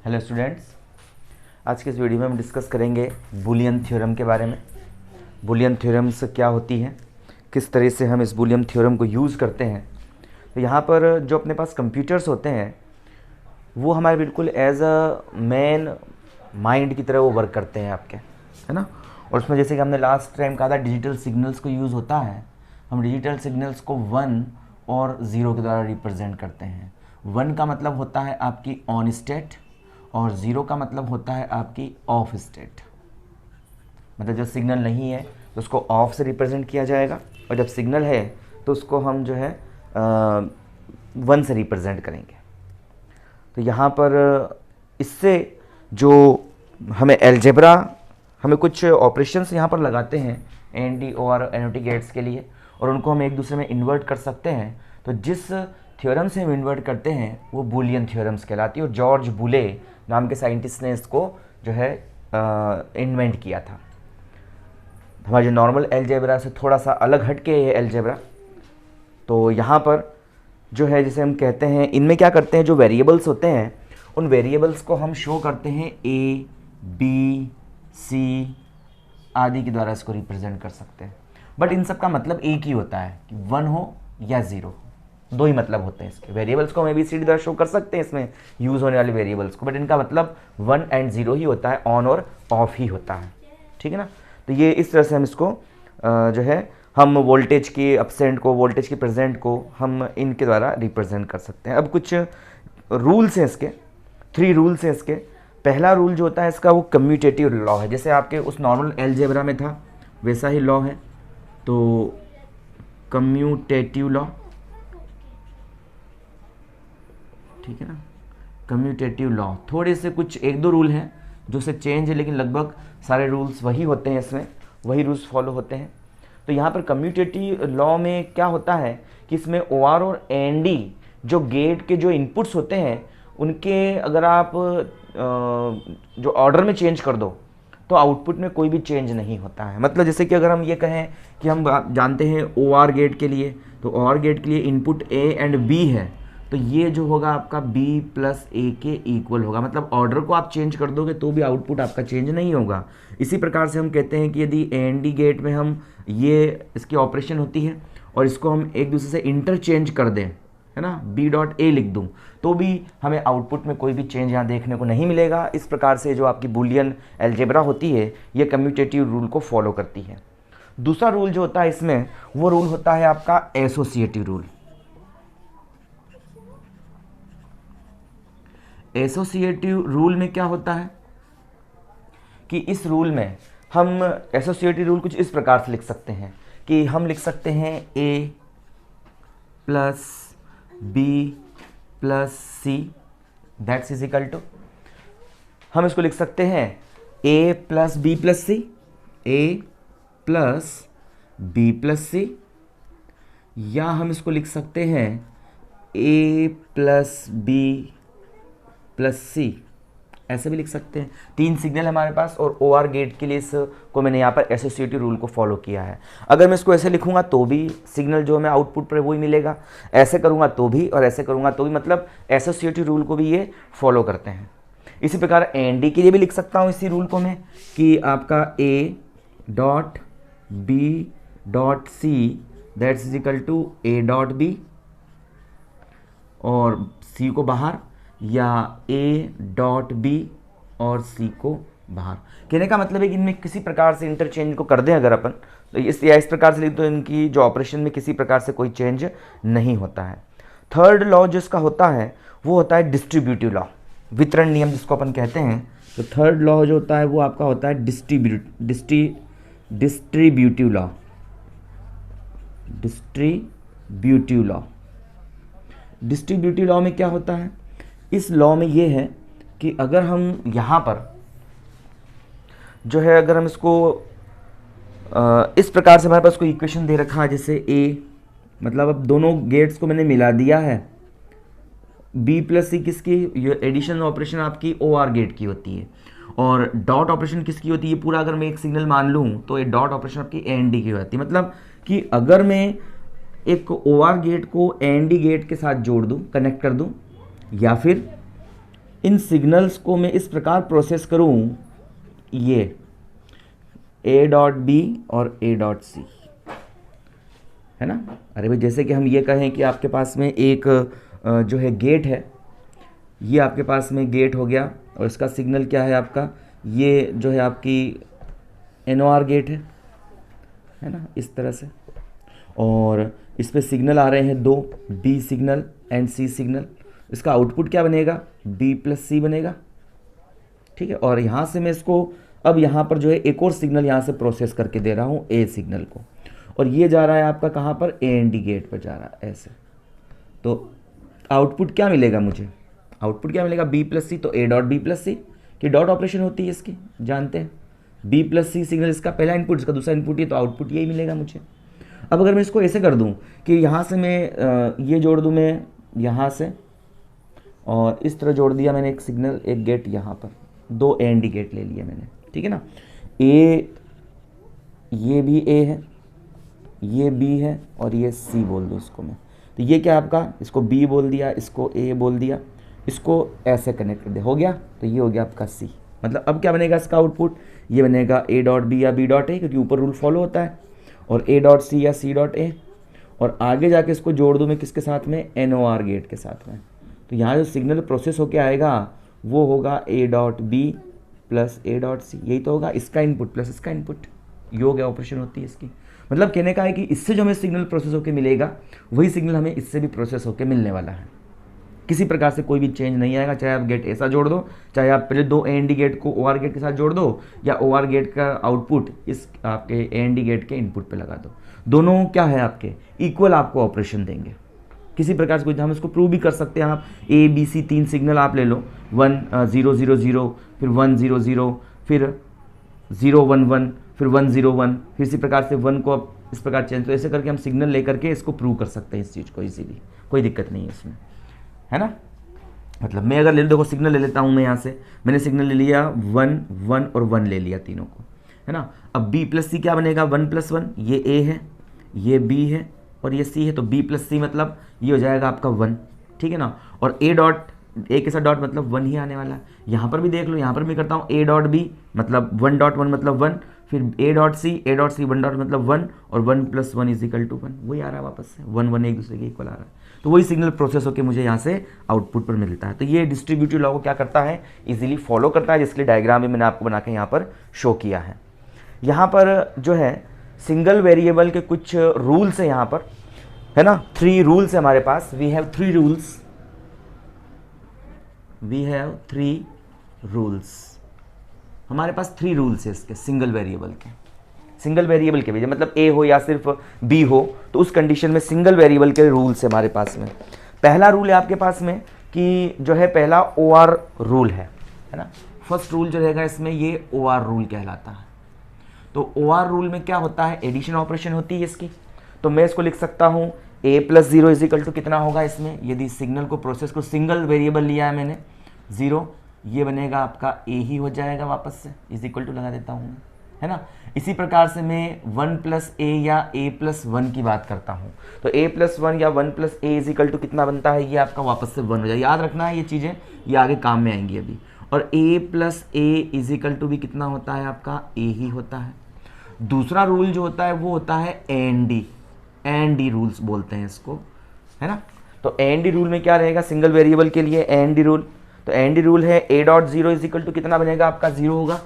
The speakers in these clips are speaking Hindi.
हेलो स्टूडेंट्स, आज के इस वीडियो में हम डिस्कस करेंगे बूलियन थ्योरम के बारे में। बूलियन थ्योरम्स क्या होती हैं, किस तरह से हम इस बूलियन थ्योरम को यूज़ करते हैं। तो यहाँ पर जो अपने पास कंप्यूटर्स होते हैं वो हमारे बिल्कुल एज अ मैन माइंड की तरह वो वर्क करते हैं आपके, है ना। और उसमें जैसे कि हमने लास्ट टाइम कहा था डिजिटल सिग्नल्स को यूज़ होता है। हम डिजिटल सिग्नल्स को 1 और 0 के द्वारा रिप्रेजेंट करते हैं। 1 का मतलब होता है आपकी ऑन स्टेट और 0 का मतलब होता है आपकी ऑफ स्टेट। मतलब जब सिग्नल नहीं है तो उसको ऑफ से रिप्रेजेंट किया जाएगा, और जब सिग्नल है तो उसको हम जो है 1 से रिप्रेजेंट करेंगे। तो यहाँ पर इससे जो हमें अलजेब्रा, हमें कुछ ऑपरेशंस यहाँ पर लगाते हैं एनडी और एनओटी गेट्स के लिए, और उनको हम एक दूसरे में इन्वर्ट कर सकते हैं। तो जिस थ्योरम से हम इन्वर्ट करते हैं वो बूलियन थ्योरम्स कहलाती है, और जॉर्ज बुले नाम के साइंटिस्ट ने इसको जो है इन्वेंट किया था। हमारे जो नॉर्मल अलजेब्रा से थोड़ा सा अलग हट के ये अलजेब्रा। तो यहाँ पर जो है जैसे हम कहते हैं, इनमें क्या करते हैं, जो वेरिएबल्स होते हैं उन वेरिएबल्स को हम शो करते हैं ए, बी, सी आदि के द्वारा इसको रिप्रेजेंट कर सकते हैं। बट इन सब का मतलब एक ही होता है कि 1 हो या 0, दो ही मतलब होते हैं इसके। वेरिएबल्स को हम ABCD द्वारा शो कर सकते हैं इसमें यूज़ होने वाले वेरिएबल्स को, बट इनका मतलब 1 एंड 0 ही होता है, ऑन और ऑफ ही होता है, ठीक है ना। तो ये इस तरह से हम इसको जो है हम वोल्टेज की अपसेंट को, वोल्टेज की प्रेजेंट को हम इनके द्वारा रिप्रेजेंट कर सकते हैं। अब कुछ रूल्स हैं इसके, 3 रूल्स हैं इसके। पहला रूल जो होता है इसका वो कम्यूटेटिव लॉ है। जैसे आपके उस नॉर्मल अलजेब्रा में था वैसा ही लॉ है, तो कम्यूटेटिव लॉ, ठीक है ना। कम्यूटेटिव लॉ थोड़े से कुछ 1-2 रूल हैं जो से चेंज है, लेकिन लगभग सारे रूल्स वही होते हैं, इसमें वही रूल्स फॉलो होते हैं। तो यहाँ पर कम्यूटेटिव लॉ में क्या होता है कि इसमें OR और AND जो गेट के जो इनपुट्स होते हैं उनके अगर आप जो ऑर्डर में चेंज कर दो तो आउटपुट में कोई भी चेंज नहीं होता है। मतलब जैसे कि अगर हम ये कहें कि हम जानते हैं OR गेट के लिए, तो OR गेट के लिए इनपुट A एंड B है, तो ये जो होगा आपका B प्लस A के इक्वल होगा। मतलब ऑर्डर को आप चेंज कर दोगे तो भी आउटपुट आपका चेंज नहीं होगा। इसी प्रकार से हम कहते हैं कि यदि AND गेट में हम ये इसकी ऑपरेशन होती है और इसको हम एक दूसरे से इंटरचेंज कर दें, है ना, B.A लिख दूं, तो भी हमें आउटपुट में कोई भी चेंज यहाँ देखने को नहीं मिलेगा। इस प्रकार से जो आपकी बूलियन अलजेब्रा होती है ये कम्यूटेटिव रूल को फॉलो करती है। दूसरा रूल जो होता है इसमें वो रूल होता है आपका एसोसिएटिव रूल। एसोसिएटिव रूल में क्या होता है कि इस रूल में हम एसोसिएटिव रूल कुछ इस प्रकार से लिख सकते हैं कि हम लिख सकते हैं A plus B plus C that's is equal to, हम इसको लिख सकते हैं A plus B plus C, A plus B plus C, या हम इसको लिख सकते हैं A plus B plus C, ऐसे भी लिख सकते हैं। 3 सिग्नल हमारे पास, और OR गेट के लिए इसको मैंने यहाँ पर एसोसिएटिव रूल को फॉलो किया है। अगर मैं इसको ऐसे लिखूंगा तो भी सिग्नल जो हमें आउटपुट पर वही मिलेगा, ऐसे करूँगा तो भी, और ऐसे करूँगा तो भी, मतलब एसोसिएटिव रूल को भी ये फॉलो करते हैं। इसी प्रकार AND के लिए भी लिख सकता हूँ इसी रूल को मैं कि आपका A dot B dot C that's is equal to A dot B, और C को बाहर, या A डॉट B और C को बाहर। कहने का मतलब है कि इनमें किसी प्रकार से इंटरचेंज को कर दें अगर अपन, तो इस प्रकार से लिख तो इनकी जो ऑपरेशन में किसी प्रकार से कोई चेंज नहीं होता है। थर्ड लॉ जो इसका होता है वो होता है डिस्ट्रीब्यूटिव लॉ, वितरण नियम जिसको अपन कहते हैं। तो थर्ड लॉ जो होता है वो आपका होता है distributive law. Distributive law, distributive law में क्या होता है, इस लॉ में ये है कि अगर हम यहाँ पर जो है, अगर हम इसको इस प्रकार से, हमारे पास कोई इक्वेशन दे रखा है जैसे A, मतलब अब दोनों गेट्स को मैंने मिला दिया है। B प्लस C किसकी, ये एडिशन ऑपरेशन आपकी OR गेट की होती है, और डॉट ऑपरेशन किसकी होती है, पूरा अगर मैं एक सिग्नल मान लूँ तो ये डॉट ऑपरेशन आपकी AND की होती है। मतलब कि अगर मैं एक OR गेट को AND गेट के साथ जोड़ दूँ, कनेक्ट कर दूँ, या फिर इन सिग्नल्स को मैं इस प्रकार प्रोसेस करूं, ये ए डॉट बी और ए डॉट सी, है ना। अरे भाई जैसे कि हम ये कहें कि आपके पास में एक जो है गेट है, ये आपके पास में गेट हो गया और इसका सिग्नल क्या है आपका, ये जो है आपकी NOR गेट है ना, इस तरह से। और इस पे सिग्नल आ रहे हैं दो, B signal and C signal. इसका आउटपुट क्या बनेगा, B प्लस C बनेगा, ठीक है। और यहाँ से मैं इसको अब यहाँ पर जो है एक और सिग्नल यहाँ से प्रोसेस करके दे रहा हूँ A सिग्नल को, और ये जा रहा है आपका कहाँ पर, AND गेट पर जा रहा है ऐसे। तो आउटपुट क्या मिलेगा मुझे, आउटपुट क्या मिलेगा, B प्लस सी। तो A डॉट B प्लस सी की डॉट ऑपरेशन होती है इसकी, जानते हैं। B प्लस सी सिग्नल इसका पहला इनपुट, इसका दूसरा इनपुट, ये तो आउटपुट यही मिलेगा मुझे। अब अगर मैं इसको ऐसे कर दूं कि यहाँ से मैं ये जोड़ दूं मैं यहाँ से, और इस तरह जोड़ दिया मैंने एक सिग्नल, एक गेट यहाँ पर, दो AND गेट ले लिया मैंने, ठीक है ना। ये भी A है, ये B है, और ये C बोल दूँ इसको मैं। तो ये क्या आपका, इसको B बोल दिया, इसको A बोल दिया, इसको ऐसे कनेक्ट कर दिया, हो गया। तो ये हो गया आपका C। मतलब अब क्या बनेगा इसका आउटपुट, ये बनेगा A डॉट B या B डॉट A, क्योंकि ऊपर रूल फॉलो होता है, और A डॉट C या C डॉट A। और आगे जाके इसको जोड़ दूँ मैं किसके साथ में, NOR गेट के साथ में। तो यहाँ जो सिग्नल प्रोसेस होके आएगा वो होगा A dot B plus A dot C, यही तो होगा, इसका इनपुट प्लस इसका इनपुट, योग ऑपरेशन होती है इसकी। मतलब कहने का है कि इससे जो हमें सिग्नल प्रोसेस होकर मिलेगा वही सिग्नल हमें इससे भी प्रोसेस होकर मिलने वाला है। किसी प्रकार से कोई भी चेंज नहीं आएगा, चाहे आप गेट ऐसा जोड़ दो, चाहे आप पहले दो AND गेट को OR गेट के साथ जोड़ दो, या OR गेट का आउटपुट इस आपके AND गेट के इनपुट पे लगा दो। दोनों क्या है आपके, इक्वल आपको ऑपरेशन देंगे। किसी प्रकार से कोई, हम इसको प्रूव भी कर सकते हैं। आप ABC 3 सिग्नल आप ले लो, 1 0 0 0, फिर 1 0 0, फिर 0 1 1, फिर 1 0 1, फिर इसी प्रकार से 1 को आप इस प्रकार चेंज, तो ऐसे करके हम सिग्नल लेकर के इसको प्रूव कर सकते हैं इस चीज़ को इजीली, कोई दिक्कत नहीं है इसमें, है ना। मतलब मैं अगर ले देखो सिग्नल ले लेता हूँ मैं, यहाँ से मैंने सिग्नल ले लिया 1 1 और 1 ले लिया तीनों को, है ना। अब B प्लस सी क्या बनेगा, 1 प्लस 1, ये A है, ये B है, और ये C है। तो B प्लस सी मतलब ये हो जाएगा आपका 1, ठीक है ना। और A के साथ डॉट मतलब 1 ही आने वाला है। यहाँ पर भी देख लो, यहाँ पर भी करता हूँ A डॉट B मतलब 1 डॉट 1 मतलब 1, फिर A डॉट C 1 डॉट मतलब 1, और 1 प्लस 1 इज इक्वल टू 1, वही आ रहा है वापस से, 1 1 एक दूसरे के इक्वल आ रहा है। तो वही सिग्नल प्रोसेस होकर मुझे यहाँ से आउटपुट पर मिलता है। तो ये डिस्ट्रीब्यूटिव लॉ को क्या करता है, इजीली फॉलो करता है, जिसके लिए डायग्राम भी मैंने आपको बना के यहाँ पर शो किया है। यहाँ पर जो है सिंगल वेरिएबल के कुछ रूल्स है यहाँ पर, है ना। 3 रूल्स है हमारे पास, वी हैव 3 रूल्स, हमारे पास 3 रूल्स है इसके सिंगल वेरिएबल के भी, मतलब A हो या सिर्फ B हो, तो उस कंडीशन में सिंगल वेरिएबल के रूल्स है हमारे पास में। पहला रूल है आपके पास में कि जो है पहला OR रूल है ना। फर्स्ट रूल जो रहेगा इसमें ये OR रूल कहलाता है। तो OR रूल में क्या होता है, एडिशन ऑपरेशन होती है इसकी। तो मैं इसको लिख सकता हूँ A plus 0 is equal to कितना होगा इसमें, यदि सिग्नल को प्रोसेस को सिंगल वेरिएबल लिया है मैंने 0, ये बनेगा आपका A ही हो जाएगा, वापस से इज इक्वल टू लगा देता हूँ, है ना। इसी प्रकार से मैं 1 प्लस A या A प्लस 1 की बात करता हूँ, तो A प्लस 1 या 1 plus A is equal to कितना बनता है, ये आपका वापस से 1 हो जाए। याद रखना है ये चीज़ें, ये आगे काम में आएंगी अभी। और A plus A is equal to भी कितना होता है आपका, A ही होता है। दूसरा रूल जो होता है वो होता है AND रूल्स बोलते हैं इसको, है ना। तो AND रूल में क्या रहेगा, सिंगल वेरिएबल के लिए AND रूल, तो AND रूल है A dot 0 is equal to कितना बनेगा आपका, 0 होगा।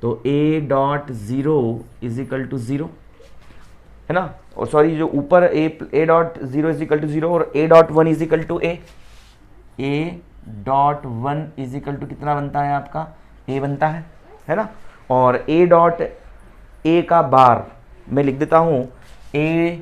तो A dot 0 is equal to 0, है ना। और सॉरी जो ऊपर A dot 0 is equal to 0 और A dot 1 is equal to A dot 1 is equal to कितना बनता है आपका, A बनता है ना। और A डॉट A का बार मैं लिख देता हूँ, A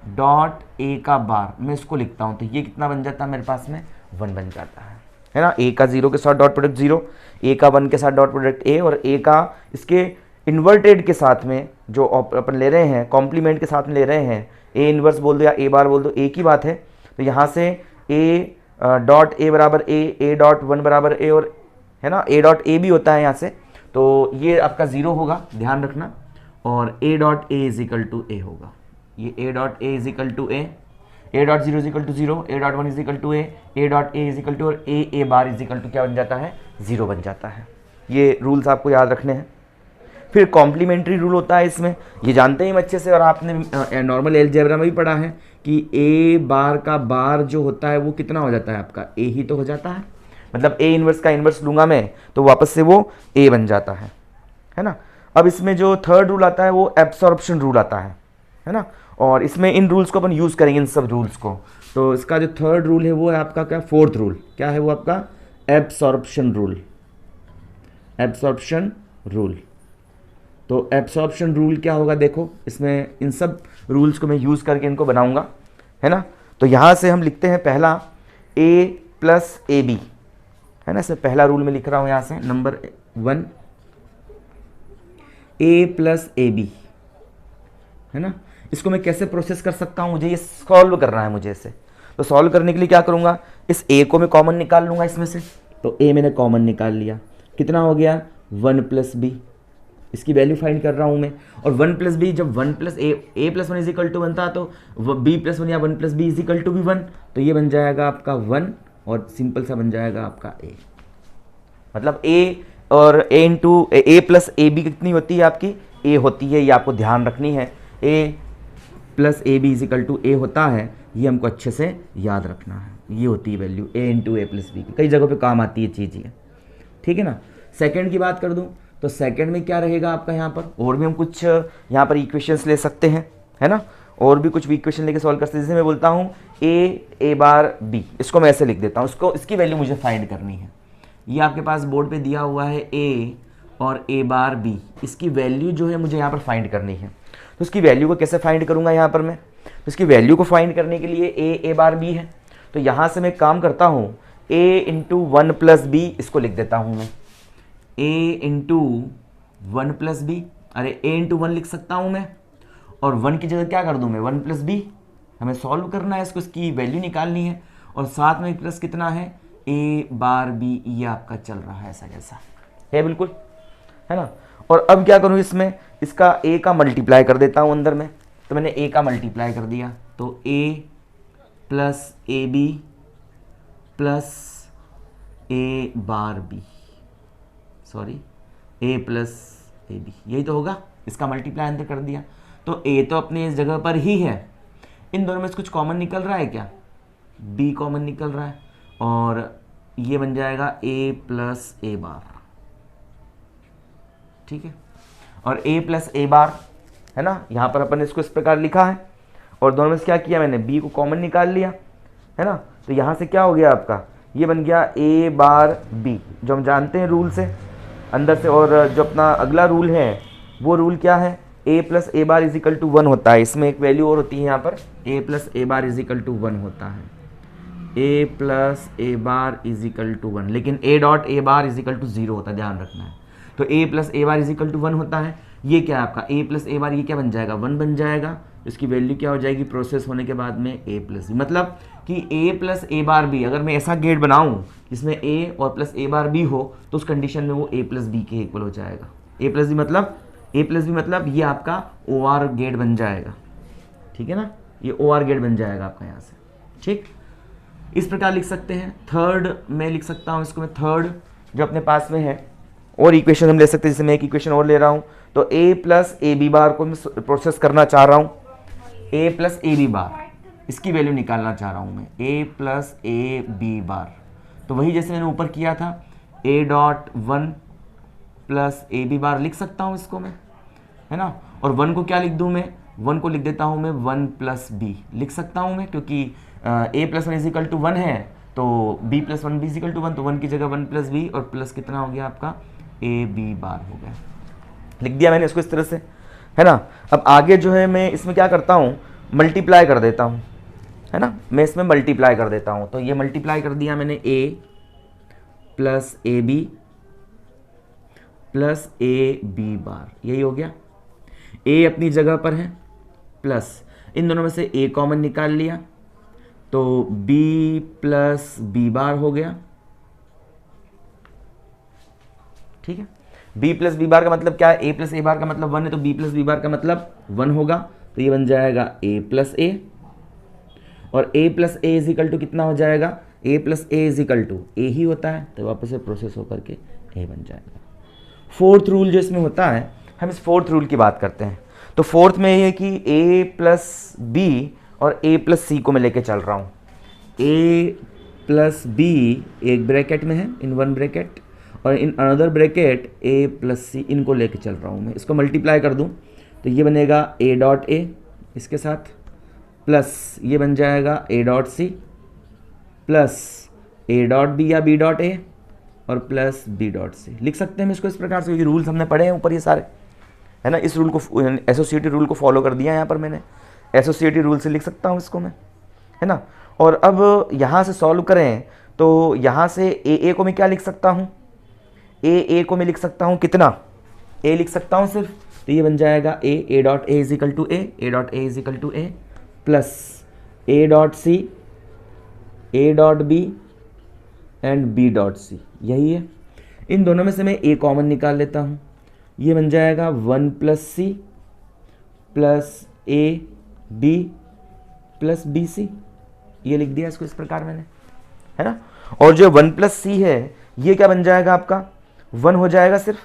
डॉट A का बार मैं इसको लिखता हूँ, तो ये कितना बन जाता है मेरे पास में, 1 बन जाता है ना। A का 0 के साथ डॉट प्रोडक्ट 0, A का 1 के साथ डॉट प्रोडक्ट A, और A का इसके इन्वर्टेड के साथ में जो अपन ले रहे हैं, कॉम्प्लीमेंट के साथ में ले रहे हैं, A इन्वर्स बोल दो या A बार बोल दो, एक ही बात है। तो यहाँ से A डॉट A बराबर A डॉट 1 बराबर A, और है ना A डॉट A भी होता है यहाँ से, तो ये आपका 0 होगा, ध्यान रखना। और A dot A is equal to A होगा, ये A dot A is equal to A, A dot zero is equal to zero, A dot one is equal to A dot A is equal to, और ए बार इजिकल टू क्या बन जाता है, जीरो बन जाता है। ये रूल्स आपको याद रखने हैं। फिर कॉम्प्लीमेंट्री रूल होता है इसमें, ये जानते हैं हम अच्छे से, और आपने नॉर्मल अलजेब्रा में भी पढ़ा है कि ए बार का बार जो होता है वो कितना हो जाता है आपका, ए ही तो हो जाता है। मतलब ए इन्वर्स का इन्वर्स लूँगा मैं तो वापस से वो ए बन जाता है ना। अब इसमें जो थर्ड रूल आता है वो एब्सॉर्प्शन रूल आता है ना। और इसमें इन रूल्स को अपन यूज़ करेंगे, इन सब रूल्स को। तो इसका जो थर्ड रूल है वो है आपका क्या, फोर्थ रूल क्या है वो आपका, एब्सॉर्प्शन रूल। एब्सॉर्प्शन रूल, तो एब्सॉर्प्शन रूल क्या होगा, देखो इसमें इन सब रूल्स को मैं यूज़ करके इनको बनाऊंगा, है ना। तो यहाँ से हम लिखते हैं पहला a प्लस ए बी, है ना। इसमें पहला रूल मैं लिख रहा हूँ यहाँ से number 1, a plus A B, है ना। इसको मैं कैसे प्रोसेस कर सकता हूँ, मुझे ये सॉल्व करना है मुझे इसे। तो सॉल्व करने के लिए क्या करूँगा, इस a को मैं कॉमन निकाल लूँगा इसमें से। तो a मैंने कॉमन निकाल लिया, कितना हो गया 1 प्लस बी, इसकी वैल्यू फाइंड कर रहा हूँ मैं। और 1 प्लस बी, जब 1 plus A plus one is equal to 1 था तो बी प्लस वन या 1 plus B is equal to भी 1, तो ये बन जाएगा आपका 1 और सिंपल सा बन जाएगा आपका ए। मतलब ए और A into A plus A B कितनी होती है आपकी, ए होती है, ये आपको ध्यान रखनी है। A plus A B is equal to A होता है, ये हमको अच्छे से याद रखना है। ये होती है value A into A plus B की, कई जगहों पे काम आती है चीज़ ये, ठीक है ना। सेकंड की बात कर दूं तो सेकंड में क्या रहेगा आपका, यहाँ पर और भी हम कुछ यहाँ पर इक्वेशंस ले सकते हैं, है ना। और भी कुछ इक्वेशन लेके सॉल्व कर सकते हैं। जैसे मैं बोलता हूँ ए बार बी, इसको मैं ऐसे लिख देता हूँ, इसकी वैल्यू मुझे फाइंड करनी है। ये आपके पास बोर्ड पे दिया हुआ है ए और ए बार बी, इसकी वैल्यू जो है मुझे यहाँ पर फाइंड करनी है। तो इसकी वैल्यू को कैसे फाइंड करूँगा यहाँ पर मैं, तो इसकी वैल्यू को फाइंड करने के लिए ए बार बी है, तो यहाँ से मैं काम करता हूँ ए इंटू 1 प्लस बी, इसको लिख देता हूँ मैं a इंटू 1 प्लस बी। अरे a इंटू 1 लिख सकता हूँ मैं, और 1 की जगह क्या कर दूँ मैं 1 प्लस बी। हमें सॉल्व करना है इसको, इसकी वैल्यू निकालनी है, और साथ में प्लस कितना है a बार b, ये आपका चल रहा है ऐसा जैसा है, बिल्कुल, है ना। और अब क्या करूँ इसमें, इसका a का मल्टीप्लाई कर देता हूँ अंदर में। तो मैंने a का मल्टीप्लाई कर दिया, तो a plus A B plus A bar B, sorry a plus A B, यही तो होगा। इसका मल्टीप्लाई अंदर कर दिया, तो a तो अपने इस जगह पर ही है, इन दोनों में से कुछ कॉमन निकल रहा है क्या, b कॉमन निकल रहा है, और ये बन जाएगा a प्लस ए बार, ठीक है। और a प्लस ए बार, है ना, यहाँ पर अपन इसको इस प्रकार लिखा है, और दोनों में से क्या किया मैंने, b को कॉमन निकाल लिया, है ना। तो यहाँ से क्या हो गया आपका, ये बन गया a बार b, जो हम जानते हैं रूल से अंदर से। और जो अपना अगला रूल है वो रूल क्या है, a plus A bar is equal to 1 होता है। इसमें एक वैल्यू और होती है यहाँ पर, a plus A bar is equal to 1 होता है, a plus A bar is equal to 1, लेकिन a dot A bar is equal to 0 होता है, ध्यान रखना है। तो a plus A bar is equal to 1 होता है, ये क्या है आपका a प्लस ए बार, ये क्या बन जाएगा 1 बन जाएगा। इसकी वैल्यू क्या हो जाएगी प्रोसेस होने के बाद में a प्लस बी, मतलब कि a plus A bar B, अगर मैं ऐसा गेट बनाऊं जिसमें a और प्लस ए बार बी हो, तो उस कंडीशन में वो a प्लस बी के इक्वल हो जाएगा। a प्लस बी मतलब ये आपका ओ आर गेट बन जाएगा, ठीक है ना, ये ओ आर गेट बन जाएगा आपका यहाँ से, ठीक। इस प्रकार लिख सकते हैं। थर्ड में लिख सकता हूँ इसको मैं, थर्ड जो अपने पास में है, और इक्वेशन हम ले सकते हैं। जैसे मैं एक इक्वेशन और ले रहा हूँ, तो a plus A B bar को मैं प्रोसेस करना चाह रहा हूँ, a plus A B bar, इसकी वैल्यू निकालना चाह रहा हूँ मैं, a plus A B bar. तो वही जैसे मैंने ऊपर किया था, a dot 1 plus A B bar लिख सकता हूँ इसको मैं, है ना। और 1 को क्या लिख दूँ मैं, 1 को लिख देता हूँ मैं 1 प्लस बी लिख सकता हूँ मैं, क्योंकि a plus 1 is equal to 1 है, तो b plus 1 B is equal to 1, तो 1 की जगह 1 प्लस बी, और प्लस कितना हो गया आपका ए बी बार हो गया। लिख दिया मैंने इसको इस तरह से, है ना। अब आगे जो है मैं इसमें क्या करता हूँ, मल्टीप्लाई कर देता हूँ, है ना। मैं इसमें मल्टीप्लाई कर देता हूँ, तो ये मल्टीप्लाई कर दिया मैंने a plus A B plus A B bar, यही हो गया। a अपनी जगह पर है, प्लस इन दोनों में से a कॉमन निकाल लिया, तो b प्लस बी बार हो गया, ठीक है। b प्लस बी बार का मतलब क्या है, a प्लस ए बार का मतलब 1 है, तो b प्लस बी बार का मतलब 1 होगा, तो ये बन जाएगा a प्लस ए। और a plus A is equal to कितना हो जाएगा, a plus A is equal to A ही होता है, तो वापस से प्रोसेस होकर के a बन जाएगा। फोर्थ रूल जो इसमें होता है, हम इस फोर्थ रूल की बात करते हैं। तो फोर्थ में ये है कि a प्लस बी और a प्लस सी को मैं लेके चल रहा हूँ। a प्लस बी एक ब्रैकेट में है, इन वन ब्रैकेट, और in another bracket a plus C, इनको लेके चल रहा हूँ मैं। इसको मल्टीप्लाई कर दूँ तो ये बनेगा a डॉट ए इसके साथ, प्लस ये बन जाएगा a dot C, plus a dot B या b डॉट ए, और प्लस b डॉट सी। लिख सकते हैं हम इसको इस प्रकार से, ये रूल्स हमने पढ़े हैं ऊपर ये सारे, है ना। इस रूल को, एसोसिएटिव रूल को फॉलो कर दिया यहाँ पर मैंने, एसोसिएटिव रूल से लिख सकता हूँ इसको मैं, है ना। और अब यहाँ से सॉल्व करें तो यहाँ से ए को मैं क्या लिख सकता हूँ, ए को मैं लिख सकता हूँ कितना, ए लिख सकता हूँ सिर्फ, तो ये बन जाएगा A dot A is equal to A dot A is equal to A, plus A dot C, A dot B and B dot C, यही है। इन दोनों में से मैं ए कॉमन निकाल लेता हूँ, ये बन जाएगा 1 plus C plus A B plus B C, ये लिख दिया इसको इस प्रकार मैंने, है ना। और जो 1 प्लस सी है ये क्या बन जाएगा आपका, 1 हो जाएगा सिर्फ,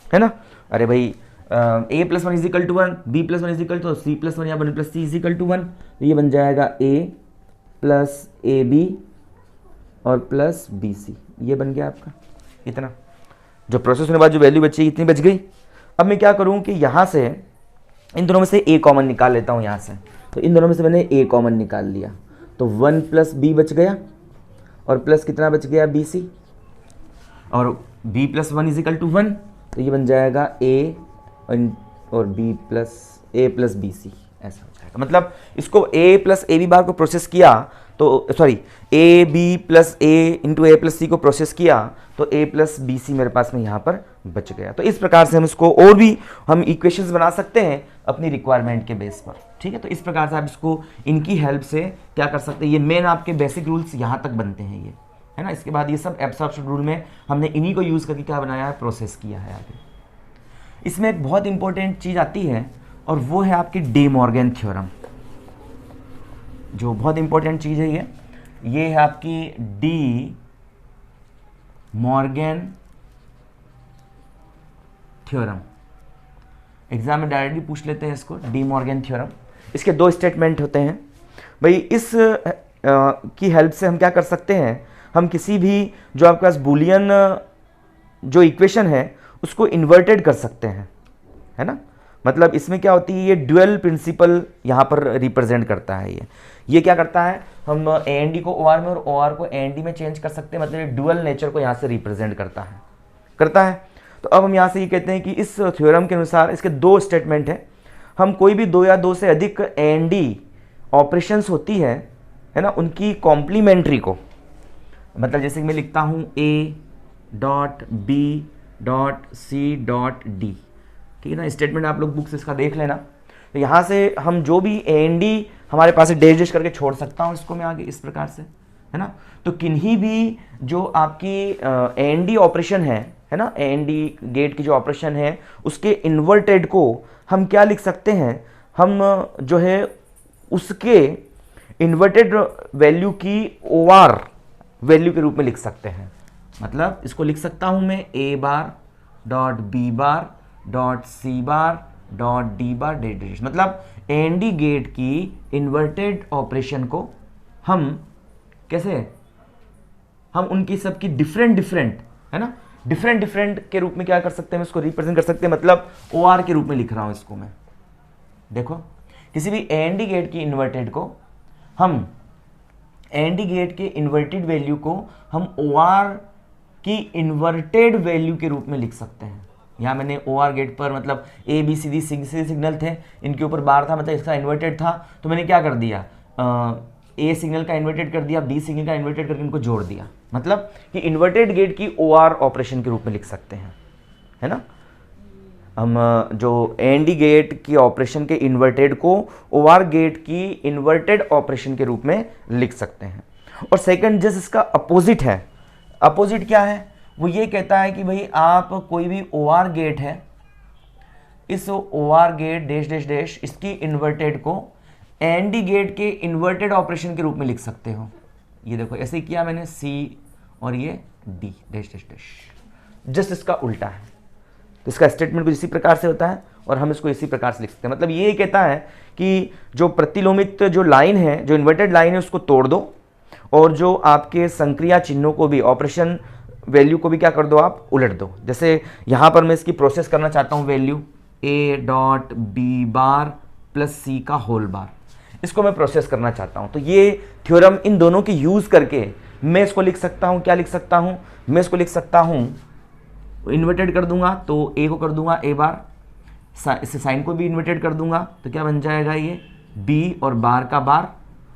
है ना। अरे भाई a plus one is equal to 1, b plus one is equal to C plus one या 1 plus C is equal to 1, तो ये बन जाएगा a प्लस ए बी और प्लस बी सी, ये बन गया आपका इतना। जो प्रोसेस होने के बाद जो वैल्यू बची इतनी बच गई। अब मैं क्या करूँ कि यहाँ से इन दोनों में से a कॉमन निकाल लेता हूँ यहाँ से, तो इन दोनों में से मैंने a कॉमन निकाल लिया, तो 1 प्लस बी बच गया और प्लस कितना बच गया बी सी, और b plus one is equal to 1, तो ये बन जाएगा a और b plus A plus B C, ऐसा हो जाएगा। मतलब इसको a plus A B bar को प्रोसेस किया तो sorry A B plus A into A plus C को प्रोसेस किया तो a प्लस बी सी मेरे पास में यहाँ पर बच गया। तो इस प्रकार से हम इसको और भी हम इक्वेशंस बना सकते हैं अपनी रिक्वायरमेंट के बेस पर, ठीक है। तो इस प्रकार से आप इसको इनकी हेल्प से क्या कर सकते हैं, ये मेन आपके बेसिक रूल्स यहाँ तक बनते हैं ये, है ना। इसके बाद ये सब एब्सॉर्प्शन रूल में हमने इन्हीं को यूज़ करके क्या बनाया है, प्रोसेस किया है आगे। इसमें एक बहुत इंपॉर्टेंट चीज़ आती है और वो है आपकी डी मॉर्गन थ्योरम, जो बहुत इंपॉर्टेंट चीज़ है ये है आपकी डी मॉर्गन थ्योरम। एग्जाम में डायरेक्टली पूछ लेते हैं इसको, डी मॉर्गन थ्योरम। इसके दो स्टेटमेंट होते हैं भाई। इस की हेल्प से हम क्या कर सकते हैं, हम किसी भी जो आपके पास बुलियन जो इक्वेशन है उसको इन्वर्टेड कर सकते हैं, है ना। मतलब इसमें क्या होती है, ये ड्यूअल प्रिंसिपल यहाँ पर रिप्रेजेंट करता है। ये क्या करता है, हम ए एन डी को ओ आर में और ओ आर को ए एन डी में चेंज कर सकते हैं, मतलब ये ड्यूअल नेचर को यहाँ से रिप्रेजेंट करता है। तो अब हम यहाँ से ये कहते हैं कि इस थ्योरम के अनुसार इसके दो स्टेटमेंट हैं। हम कोई भी दो या दो से अधिक ए एन डी ऑपरेशंस होती है ना, उनकी कॉम्प्लीमेंट्री को, मतलब जैसे मैं लिखता हूँ A dot B dot C dot D, ठीक है ना। स्टेटमेंट आप लोग बुक से इसका देख लेना। तो यहाँ से हम जो भी ए एन डी हमारे पास डैश डैश करके छोड़ सकता हूँ इसको मैं आगे इस प्रकार से, है ना। तो किन्हीं भी जो आपकी ए एन डी ऑपरेशन है ना, ए एन डी गेट की जो ऑपरेशन है उसके इन्वर्टेड को हम क्या लिख सकते हैं, हम जो है उसके इन्वर्टेड वैल्यू की ओ आर वैल्यू के रूप में लिख सकते हैं। मतलब इसको लिख सकता हूँ मैं A bar dot B bar dot C bar dot D bar dash dash. मतलब ए एन डी गेट की इन्वर्टेड ऑपरेशन को हम कैसे, हम उनकी सबकी डिफरेंट है ना, डिफरेंट के रूप में क्या कर सकते हैं, इसको रिप्रेजेंट कर सकते हैं। मतलब ओ आर के रूप में लिख रहा हूं इसको मैं। देखो किसी भी ए एन डी गेट की इन्वर्टेड को हम, ए एन डी गेट के इन्वर्टेड वैल्यू को हम ओ आर की इन्वर्टेड वैल्यू के रूप में लिख सकते हैं। यहाँ मैंने ओ आर गेट पर मतलब A B C D signal थे, इनके ऊपर बार था, मतलब इसका इन्वर्टेड था, तो मैंने क्या कर दिया, ए सिग्नल का इन्वर्टेड कर दिया, बी सिग्नल का इन्वर्टेड करके इनको जोड़ दिया। मतलब कि इन्वर्टेड गेट की ओ आर ऑपरेशन के रूप में लिख सकते हैं, है ना। हम जो ए एन डी गेट की ऑपरेशन के इन्वर्टेड को ओ आर गेट की इन्वर्टेड ऑपरेशन के रूप में लिख सकते हैं। और सेकंड जैसे इसका अपोजिट है, अपोजिट क्या है, वो ये कहता है कि भाई आप कोई भी ओ आर गेट है, इस O R gate dash dash dash इसकी इन्वर्टेड को एंड गेट के इन्वर्टेड ऑपरेशन के रूप में लिख सकते हो। ये देखो ऐसे ही किया मैंने, सी और ये D dash dash dash, just इसका उल्टा है। तो इसका स्टेटमेंट कुछ इसी प्रकार से होता है और हम इसको इसी प्रकार से लिख सकते हैं। मतलब ये कहता है कि जो प्रतिलोमित जो लाइन है, जो इन्वर्टेड लाइन है, उसको तोड़ दो और जो आपके संक्रिया चिन्हों को भी, ऑपरेशन वैल्यू को भी क्या कर दो, आप उलट दो। जैसे यहाँ पर मैं इसकी प्रोसेस करना चाहता हूँ value a dot B bar plus C का होल बार, इसको मैं प्रोसेस करना चाहता हूँ। तो ये थ्योरम इन दोनों की यूज़ करके मैं इसको लिख सकता हूँ, क्या लिख सकता हूँ, मैं इसको लिख सकता हूँ, इन्वर्टेड कर दूंगा तो a को कर दूंगा a बार, इससे साइन को भी इन्वर्टेड कर दूंगा तो क्या बन जाएगा, ये b और बार का बार,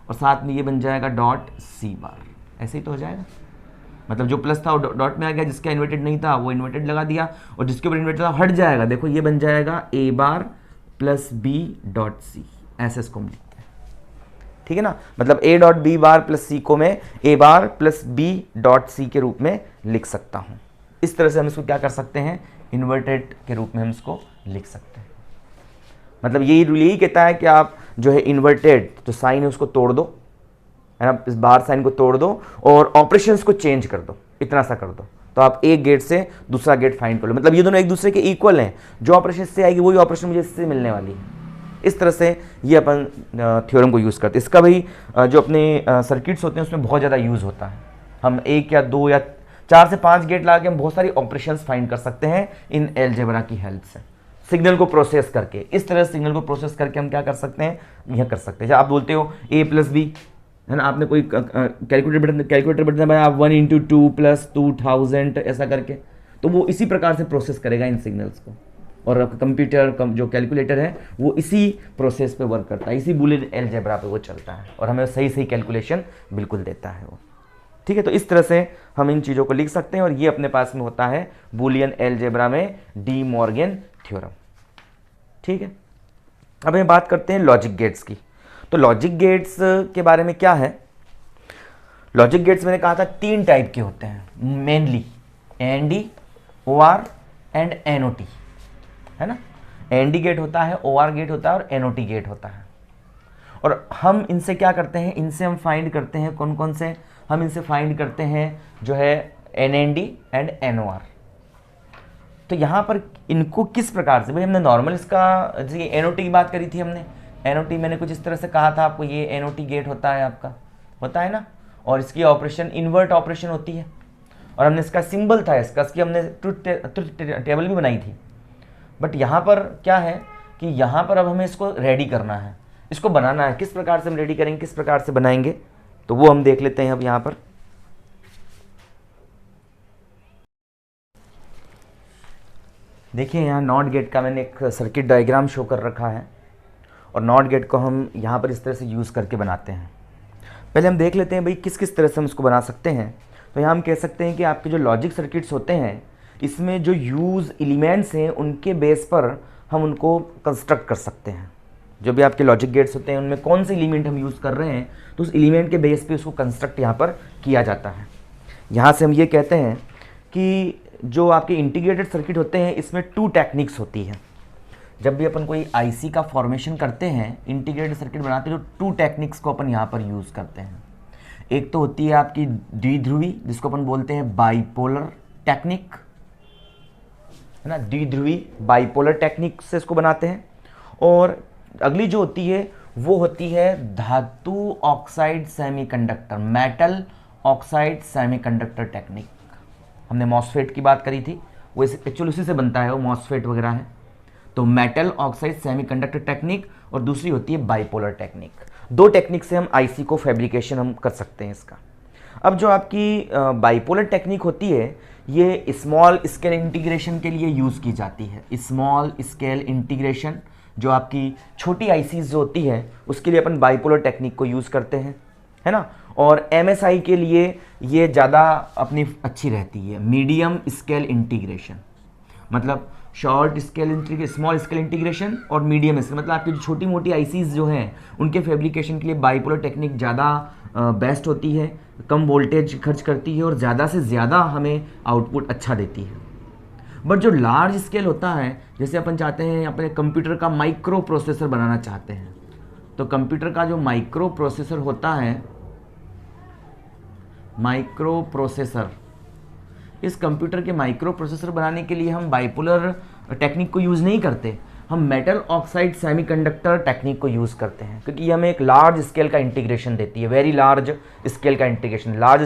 और साथ में ये बन जाएगा डॉट c बार। ऐसे ही तो हो जाएगा। मतलब जो प्लस था वो डॉट में आ गया, जिसका इन्वर्टेड नहीं था वो इन्वर्टेड लगा दिया, और जिसके ऊपर इन्वर्टेड था हट जाएगा। देखो ये बन जाएगा a bar plus b dot c, ऐसे इसको हम लिखते हैं, ठीक है ना। मतलब a dot b bar plus c को मैं a bar plus b dot c के रूप में लिख सकता हूँ। इस तरह से हम इसको क्या कर सकते हैं, इन्वर्टेड के रूप में हम इसको लिख सकते हैं। मतलब यही रूल यही कहता है कि आप जो है इन्वर्टेड जो साइन है उसको तोड़ दो, है ना, इस बार साइन को तोड़ दो और ऑपरेशंस को चेंज कर दो, इतना सा कर दो, तो आप एक गेट से दूसरा गेट फाइंड कर लो। मतलब ये दोनों एक दूसरे के इक्वल हैं, जो ऑपरेशन इससे आएगी वही ऑपरेशन मुझे इससे मिलने वाली है। इस तरह से ये अपन थ्योरम को यूज़ करते हैं। इसका भाई जो अपने सर्किट्स होते हैं उसमें बहुत ज़्यादा यूज़ होता है। हम एक या दो या 4 से 5 गेट लगा के हम बहुत सारी ऑपरेशंस फाइंड कर सकते हैं इन अलजेब्रा की हेल्प से, सिग्नल को प्रोसेस करके। इस तरह सिग्नल को प्रोसेस करके हम क्या कर सकते हैं, यह कर सकते हैं। जब आप बोलते हो a प्लस बी, है ना, आपने कोई कैलकुलेटर बटन दबाया, आप 1 × 2 + 2000 ऐसा करके, तो वो इसी प्रकार से प्रोसेस करेगा इन सिग्नल्स को। और आपका कंप्यूटर जो कैलकुलेटर है वो इसी प्रोसेस पे वर्क करता है, इसी बूलियन अलजेब्रा पे वो चलता है और हमें सही सही कैलकुलेशन बिल्कुल देता है वो, ठीक है। तो इस तरह से हम इन चीज़ों को लिख सकते हैं और ये अपने पास में होता है बूलियन अलजेब्रा में डी मॉर्गन थ्योरम, ठीक है। अब हम बात करते हैं लॉजिक गेट्स की। तो लॉजिक गेट्स के बारे में क्या है, लॉजिक गेट्स मैंने कहा था 3 टाइप के होते हैं mainly, ND, OR and NOT, है ना। एनडी गेट होता है, ओआर गेट होता है और एनओटी गेट होता है। और हम इनसे क्या करते हैं, इनसे हम फाइंड करते हैं कौन कौन से, हम इनसे फाइंड करते हैं जो है एनएनडी एंड एनओआर। तो यहाँ पर इनको किस प्रकार से, भाई हमने नॉर्मल इसका, जैसे एनओटी की बात करी थी हमने, एनओटी मैंने कुछ इस तरह से कहा था आपको, ये एनओटी गेट होता है आपका, होता है ना, और इसकी ऑपरेशन इन्वर्ट ऑपरेशन होती है, और हमने इसका सिंबल था इसकी हमने ट्रुथ टेबल भी बनाई थी। बट यहाँ पर क्या है कि यहाँ पर अब हमें इसको रेडी करना है, इसको बनाना है। किस प्रकार से हम रेडी करेंगे, किस प्रकार से बनाएंगे, तो वो हम देख लेते हैं अब यहाँ पर। देखिए यहाँ नॉट गेट का मैंने एक सर्किट डायग्राम शो कर रखा है और नॉट गेट को हम यहाँ पर इस तरह से यूज़ करके बनाते हैं। पहले हम देख लेते हैं भाई किस किस तरह से हम इसको बना सकते हैं। तो यहाँ हम कह सकते हैं कि आपके जो लॉजिक सर्किट्स होते हैं इसमें जो यूज़ एलिमेंट्स हैं उनके बेस पर हम उनको कंस्ट्रक्ट कर सकते हैं। जो भी आपके लॉजिक गेट्स होते हैं उनमें कौन से एलिमेंट हम यूज़ कर रहे हैं तो उस एलिमेंट के बेस पे उसको कंस्ट्रक्ट यहाँ पर किया जाता है। यहाँ से हम ये कहते हैं कि जो आपके इंटीग्रेटेड सर्किट होते हैं इसमें 2 टेक्निक्स होती हैं। जब भी अपन कोई आईसी का फॉर्मेशन करते हैं, इंटीग्रेटेड सर्किट बनाते हैं, तो 2 टेक्निक्स को अपन यहाँ पर यूज़ करते हैं। एक तो होती है आपकी द्विध्रुवी, जिसको अपन बोलते हैं बाइपोलर टेक्निक, है ना, द्विध्रुवी बाइपोलर टेक्निक से इसको बनाते हैं। और अगली जो होती है वो होती है धातु oxide semiconductor, metal oxide semiconductor technique. हमने मॉसफेट की बात करी थी, वो एक्चुअली उसी से बनता है, वो मॉसफेट वगैरह है। तो मेटल ऑक्साइड सेमीकंडक्टर टेक्निक और दूसरी होती है बाइपोलर टेक्निक। 2 टेक्निक से हम आईसी को फैब्रिकेशन हम कर सकते हैं इसका। अब जो आपकी बाइपोलर टेक्निक होती है ये स्मॉल स्केल इंटीग्रेशन के लिए यूज़ की जाती है। स्मॉल स्केल इंटीग्रेशन, जो आपकी छोटी आईसीज जो होती है उसके लिए अपन बाइपोलर टेक्निक को यूज़ करते हैं, है ना। और एमएसआई के लिए ये ज़्यादा अपनी अच्छी रहती है, मीडियम स्केल इंटीग्रेशन, मतलब short scale integration, small scale integration और मीडियम स्केल, मतलब आपकी जो छोटी मोटी आईसीज जो हैं उनके फैब्रिकेशन के लिए बाइपोलर टेक्निक ज़्यादा बेस्ट होती है, कम वोल्टेज खर्च करती है और ज़्यादा से ज़्यादा हमें आउटपुट अच्छा देती है। बट जो लार्ज स्केल होता है, जैसे अपन चाहते हैं अपने कंप्यूटर का माइक्रो प्रोसेसर बनाना चाहते हैं, तो कंप्यूटर का जो माइक्रो प्रोसेसर होता है, माइक्रो प्रोसेसर, इस कंप्यूटर के माइक्रो प्रोसेसर बनाने के लिए हम बाइपोलर टेक्निक को यूज़ नहीं करते, हम मेटल ऑक्साइड सेमीकंडक्टर टेक्निक को यूज़ करते हैं, क्योंकि ये हमें एक लार्ज स्केल का इंटीग्रेशन देती है, वेरी लार्ज स्केल का integration, large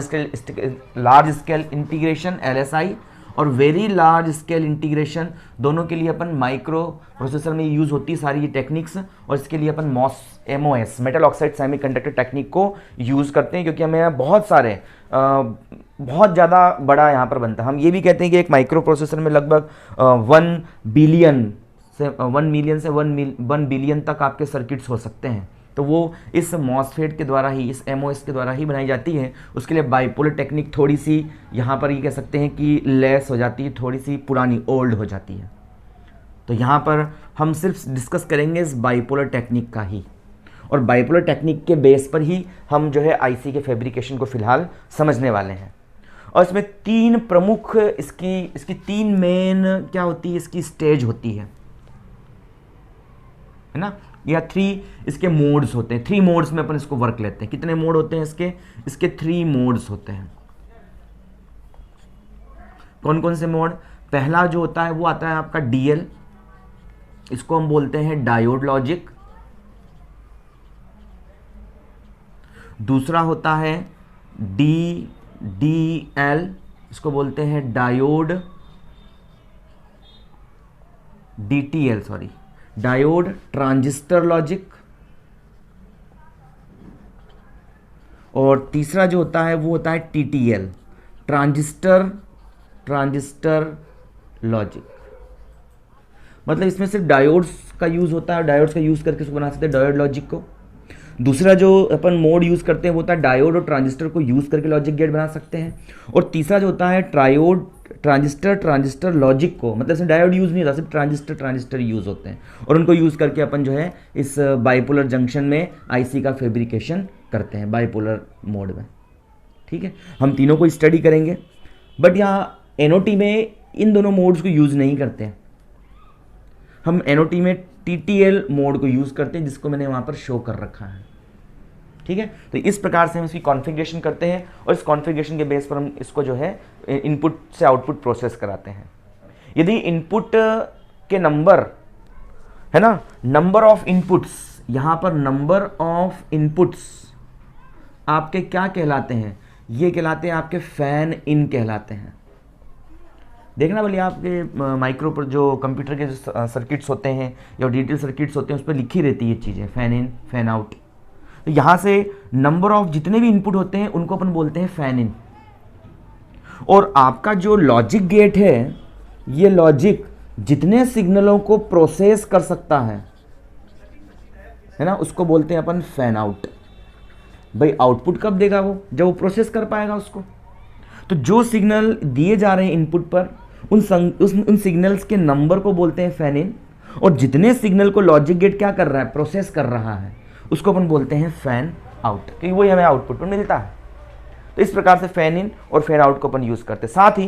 scale integration LSI और वेरी लार्ज स्केल इंटीग्रेशन, दोनों के लिए अपन माइक्रो प्रोसेसर में यूज़ होती है सारी ये टेक्निक्स, और इसके लिए अपन MOS metal oxide semiconductor technique को यूज़ करते हैं, क्योंकि हमें यहाँ बहुत सारे बहुत ज़्यादा बड़ा यहाँ पर बनता है। हम ये भी कहते हैं कि एक माइक्रो प्रोसेसर में लगभग 1 बिलियन से 1 बिलियन तक आपके सर्किट्स हो सकते हैं, तो वो इस मॉसफेट के द्वारा ही, इस MOS के द्वारा ही बनाई जाती है। उसके लिए बाइपोलर टेक्निक थोड़ी सी यहाँ पर ये कह सकते हैं कि लेस हो जाती है, थोड़ी सी पुरानी ओल्ड हो जाती है। तो यहाँ पर हम सिर्फ डिस्कस करेंगे इस बाइपोलर टेक्निक का ही, और बाइपोलर टेक्निक के बेस पर ही हम जो है IC के फैब्रिकेशन को फिलहाल समझने वाले हैं। और इसमें 3 प्रमुख इसकी 3 मेन क्या होती है, इसकी स्टेज होती है ना, या 3 इसके मोड्स होते हैं। 3 मोड्स में अपन इसको वर्क लेते हैं। कितने मोड होते हैं इसके 3 मोड्स होते हैं। कौन कौन से मोड? पहला जो होता है वो आता है आपका DL, इसको हम बोलते हैं डायोड लॉजिक। दूसरा होता है DL, इसको बोलते हैं diode DTL, sorry, diode transistor logic. और तीसरा जो होता है वो होता है TTL, ट्रांजिस्टर लॉजिक। मतलब इसमें सिर्फ डायोड्स का यूज़ होता है, डायोड्स का यूज़ करके इसको बना सकते हैं डायोड लॉजिक को। दूसरा जो अपन मोड यूज़ करते हैं वो होता है डायोड और ट्रांजिस्टर को यूज़ करके लॉजिक गेट बना सकते हैं। और तीसरा जो होता है ट्रांजिस्टर लॉजिक को, मतलब इसमें डायोड यूज़ नहीं होता, सिर्फ ट्रांजिस्टर यूज़ होते हैं, और उनको यूज़ करके अपन जो है इस बाइपोलर जंक्शन में IC का फैब्रिकेशन करते हैं बाइपोलर मोड में। ठीक है, हम तीनों को स्टडी करेंगे, बट यहाँ NOT में इन दोनों मोड्स को यूज़ नहीं करते हैं। हम NOT में TTL मोड को यूज़ करते हैं, जिसको मैंने वहाँ पर शो कर रखा है। ठीक है, तो इस प्रकार से हम इसकी कॉन्फ़िगरेशन करते हैं, और इस कॉन्फ़िगरेशन के बेस पर हम इसको जो है इनपुट से आउटपुट प्रोसेस कराते हैं। यदि इनपुट के नंबर है ना, नंबर ऑफ इनपुट्स, यहाँ पर नंबर ऑफ इनपुट्स आपके क्या कहलाते हैं? ये कहलाते हैं आपके फैन इन कहलाते हैं। देखना बोलिए आपके माइक्रो पर जो कंप्यूटर के जो सर्किट्स होते हैं या डिजिटल सर्किट्स होते हैं, उस पर लिखी रहती है ये चीज़ें, फैन इन फैन आउट। तो यहाँ से नंबर ऑफ जितने भी इनपुट होते हैं उनको अपन बोलते हैं फैन इन। और आपका जो लॉजिक गेट है, ये लॉजिक जितने सिग्नलों को प्रोसेस कर सकता है ना, उसको बोलते हैं अपन फैन आउट। भाई आउटपुट कब देगा वो? जब वो प्रोसेस कर पाएगा उसको। तो जो सिग्नल दिए जा रहे हैं इनपुट पर, उन सिग्नल्स के नंबर को बोलते हैं फैन इन, और जितने सिग्नल को लॉजिक गेट क्या कर रहा है, प्रोसेस कर रहा है, उसको अपन बोलते हैं फैन आउट, क्योंकि वही हमें आउटपुट पर मिलता है। तो इस प्रकार से फैन इन और फैन आउट को अपन यूज़ करते हैं। साथ ही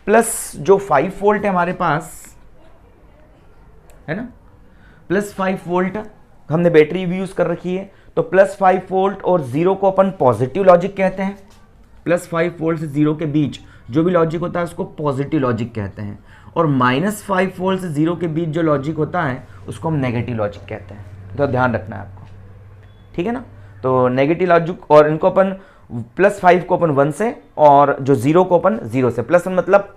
प्लस जो 5 वोल्ट है हमारे पास, है ना, प्लस 5 वोल्ट हमने बैटरी भी यूज़ कर रखी है, तो प्लस 5 वोल्ट और 0 को अपन पॉजिटिव लॉजिक कहते हैं। प्लस 5 वोल्ट से 0 के बीच जो भी लॉजिक होता है उसको पॉजिटिव लॉजिक कहते हैं, और माइनस 5 वोल्ट से 0 के बीच जो लॉजिक होता है उसको हम नेगेटिव लॉजिक कहते हैं। तो ध्यान रखना है आपको, ठीक है ना। तो नेगेटिव लॉजिक, और इनको अपन प्लस 5 को अपन 1 से, और जो 0 को अपन 0 से। प्लस 1 मतलब,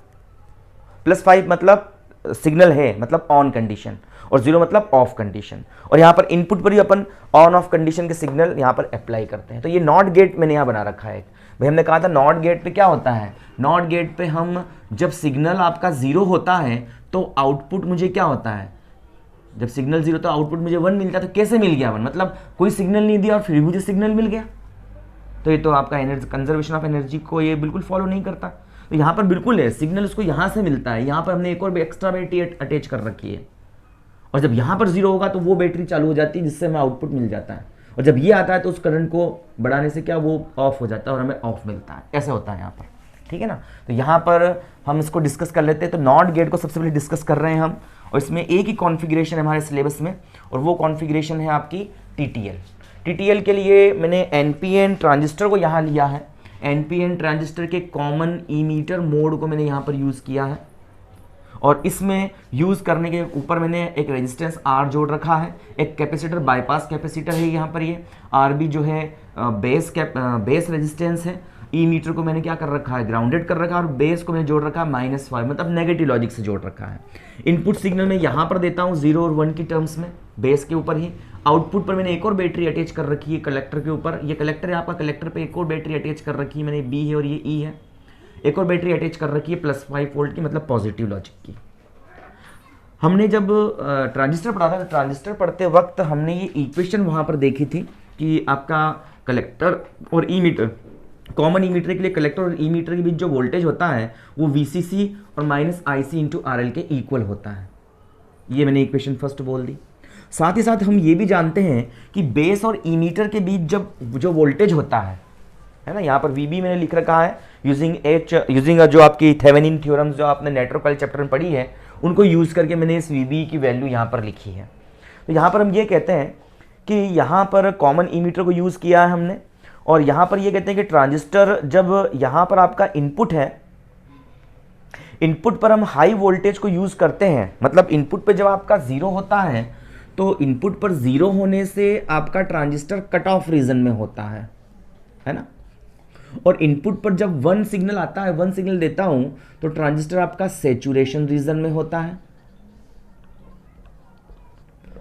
प्लस 5 मतलब सिग्नल है, मतलब ऑन कंडीशन, और 0 मतलब ऑफ कंडीशन। और यहाँ पर इनपुट पर ही अपन ऑन ऑफ कंडीशन के सिग्नल यहाँ पर अप्लाई करते हैं। तो ये नॉट गेट मैंने यहाँ बना रखा है। भाई हमने कहा था नॉट गेट पे क्या होता है, नॉट गेट पे हम जब सिग्नल आपका 0 होता है तो आउटपुट मुझे क्या होता है, जब सिग्नल 0 तो आउटपुट मुझे 1 मिलता है। तो कैसे मिल गया 1? मतलब कोई सिग्नल नहीं दिया और फिर मुझे सिग्नल मिल गया। तो ये तो आपका एनर्जी, कंजर्वेशन ऑफ एनर्जी को ये बिल्कुल फॉलो नहीं करता। तो यहाँ पर बिल्कुल है, सिग्नल उसको यहाँ से मिलता है, यहाँ पर हमने एक और एक्स्ट्रा बैटरी अटैच कर रखी है, और जब यहाँ पर 0 होगा तो वो बैटरी चालू हो जाती है, जिससे हमें आउटपुट मिल जाता है। और जब ये आता है तो उस करंट को बढ़ाने से क्या वो ऑफ हो जाता है और हमें ऑफ मिलता है। ऐसा होता है यहाँ पर, ठीक है ना। तो यहाँ पर हम इसको डिस्कस कर लेते हैं। तो नॉट गेट को सबसे पहले डिस्कस कर रहे हैं हम, और इसमें एक ही कॉन्फ़िगरेशन है हमारे सिलेबस में, और वो कॉन्फ़िगरेशन है आपकी टीटीएल के लिए मैंने एनपीएन ट्रांजिस्टर को यहाँ लिया है, एनपीएन ट्रांजिस्टर के कॉमन इमीटर मोड को मैंने यहाँ पर यूज़ किया है, और इसमें यूज़ करने के ऊपर मैंने एक रेजिस्टेंस आर जोड़ रखा है, एक कैपेसिटर बाईपास कैपेसिटर है यहाँ पर, ये आर बी जो है बेस रेजिस्टेंस है, ई मीटर को मैंने क्या कर रखा है, ग्राउंडेड कर रखा है, और बेस को मैंने जोड़ रखा है -5, मतलब नेगेटिव लॉजिक से जोड़ रखा है। इनपुट सिग्नल मैं यहाँ पर देता हूँ 0 और 1 की टर्म्स में, बेस के ऊपर ही। आउटपुट पर मैंने एक और बैटरी अटैच कर रखी है कलेक्टर के ऊपर, ये कलेक्टर है आपका, कलेक्टर पे एक और बैटरी अटैच कर रखी है मैंने, बी है और ये ई है, एक और बैटरी अटैच कर रखी है +5 वोल्ट की, मतलब पॉजिटिव लॉजिक की। हमने जब ट्रांजिस्टर पढ़ा था, तो ट्रांजिस्टर पढ़ते वक्त हमने ये इक्वेशन वहाँ पर देखी थी कि आपका कलेक्टर और ई मीटर, कॉमन ई मीटर के लिए कलेक्टर और ई मीटर के बीच जो वोल्टेज होता है वो VCC और -IC इंटू RL के इक्वल होता है। ये मैंने इक्वेशन फर्स्ट बोल दी। साथ ही साथ हम ये भी जानते हैं कि बेस और ई मीटर के बीच जब जो वोल्टेज होता है ना, यहाँ पर VB मैंने लिख रखा है यूजिंग जो आपकी थेवेनिन थ्योरम्स जो आपने नेटवर्क वाले चैप्टर में पढ़ी है, उनको यूज़ करके मैंने इस VB की वैल्यू यहाँ पर लिखी है। तो यहाँ पर हम ये कहते हैं कि यहाँ पर कॉमन ई मीटर को यूज़ किया है हमने, और यहाँ पर ये कहते हैं कि ट्रांजिस्टर जब यहाँ पर आपका इनपुट है, इनपुट पर हम हाई वोल्टेज को यूज़ करते हैं, मतलब इनपुट पे जब आपका 0 होता है तो इनपुट पर 0 होने से आपका ट्रांजिस्टर कट ऑफ रीजन में होता है ना, और इनपुट पर जब 1 सिग्नल आता है, 1 सिग्नल देता हूं तो ट्रांजिस्टर आपका सैचुरेशन रीजन में होता है।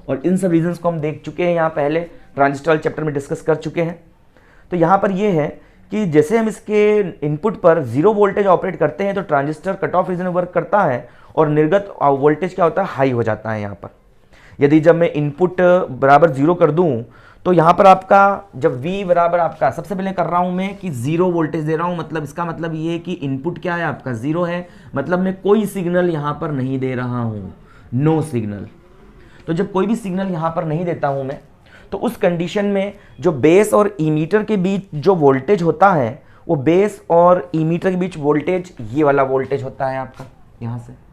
और इन सब रीजन्स को हम देख चुके हैं यहाँ पहले ट्रांजिस्टर चैप्टर में डिस्कस कर चुके हैं। तो यहाँ पर ये है कि जैसे हम इसके इनपुट पर 0 वोल्टेज ऑपरेट करते हैं तो ट्रांजिस्टर कट ऑफ रीजन में वर्क करता है और निर्गत वोल्टेज क्या होता है, हाई हो जाता है यहाँ पर। यदि जब मैं इनपुट बराबर 0 कर दूं तो यहाँ पर आपका जब V बराबर आपका, सबसे पहले कर रहा हूँ मैं कि 0 वोल्टेज दे रहा हूँ, मतलब इसका मतलब ये है कि इनपुट क्या है आपका 0 है, मतलब मैं कोई सिग्नल यहाँ पर नहीं दे रहा हूँ, नो सिग्नल। तो जब कोई भी सिग्नल यहाँ पर नहीं देता हूँ मैं, तो उस कंडीशन में जो बेस और इमीटर के बीच जो वोल्टेज होता है वो बेस और इमीटर के बीच वोल्टेज ये वाला वोल्टेज होता है आपका, यहाँ से